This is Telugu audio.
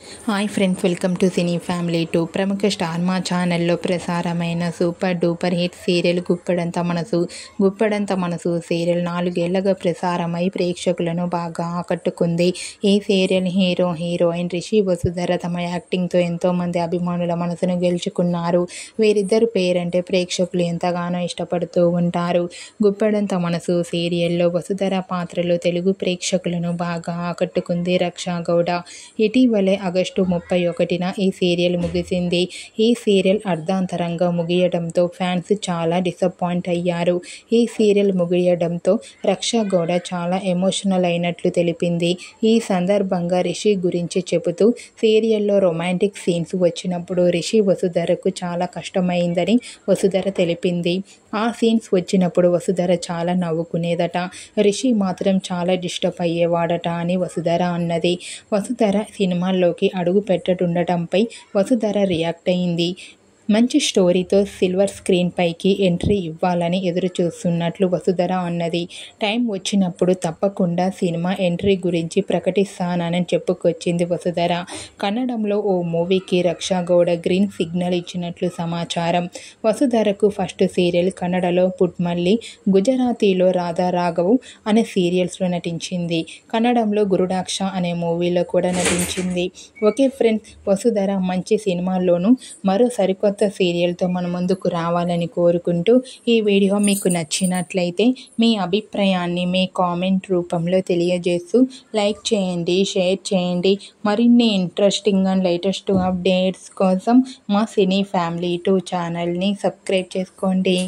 Hi friends, welcome to cine family 2. ప్రముఖ స్టార్ మా ఛానల్లో ప్రసారమైన super duper hit serial Guppedantha Manasu serial 4 ఏళ్లుగా ప్రసారమై ప్రేక్షకులను బాగా ఆకట్టుకుంది. ఈ సీరియల్ హీరోయిన్ రిషి వసుధర తమ యాక్టింగ్తో ఎంతోమంది అభిమానుల మనసును గెలుచుకున్నారు. వీరిద్దరు పేరంటే ప్రేక్షకులు ఎంతగానో ఇష్టపడుతూ ఉంటారు. గుప్పెడంత మనసు సీరియల్లో వసుధర పాత్రలో తెలుగు ప్రేక్షకులను బాగా ఆకట్టుకుంది రక్షా గౌడ. ఇటీవలే ఆగస్టు 31న ఈ సీరియల్ ముగిసింది. ఈ సీరియల్ అర్ధాంతరంగా ముగియడంతో ఫ్యాన్స్ చాలా డిసప్పాయింట్ అయ్యారు. ఈ సీరియల్ ముగియడంతో రక్షా గౌడ చాలా ఎమోషనల్ అయినట్లు తెలిపింది. ఈ సందర్భంగా రిషి గురించి చెబుతూ, సీరియల్లో రొమాంటిక్ సీన్స్ వచ్చినప్పుడు రిషి వసుధరకు చాలా కష్టమైందని వసుధర తెలిపింది. ఆ సీన్స్ వచ్చినప్పుడు వసుధర చాలా నవ్వుకునేదట. రిషి మాత్రం చాలా డిస్టర్బ్ అయ్యేవాడట అని వసుధర అన్నది. వసుధర సినిమాల్లోకి అడుగు పెట్టటుండటంపై వసుధర రియాక్ట్ అయింది. మంచి స్టోరీతో సిల్వర్ స్క్రీన్ పైకి ఎంట్రీ ఇవ్వాలని ఎదురు చూస్తున్నట్లు వసుధర అన్నది. టైం వచ్చినప్పుడు తప్పకుండా సినిమా ఎంట్రీ గురించి ప్రకటిస్తానని చెప్పుకొచ్చింది వసుధర. కన్నడంలో ఓ మూవీకి రక్షా గౌడ గ్రీన్ సిగ్నల్ ఇచ్చినట్లు సమాచారం. వసుధరకు ఫస్ట్ సీరియల్ కన్నడలో పుట్మల్లి, గుజరాతీలో రాధా రాఘవ్ అనే సీరియల్స్లో నటించింది. కన్నడంలో గురుడాక్ష అనే మూవీలో కూడా నటించింది. ఓకే ఫ్రెండ్స్, వసుధర మంచి సినిమాల్లోనూ మరో సరికొత్త సీరియల్తో మన ముందుకు రావాలని కోరుకుంటూ, ఈ వీడియో మీకు నచ్చినట్లయితే మీ అభిప్రాయాన్ని మీ కామెంట్ రూపంలో తెలియజేస్తూ లైక్ చేయండి, షేర్ చేయండి. మరిన్ని ఇంట్రెస్టింగ్ అండ్ లేటెస్ట్ అప్డేట్స్ కోసం మా సినీ ఫ్యామిలీ 2 ఛానల్ని సబ్స్క్రైబ్ చేసుకోండి.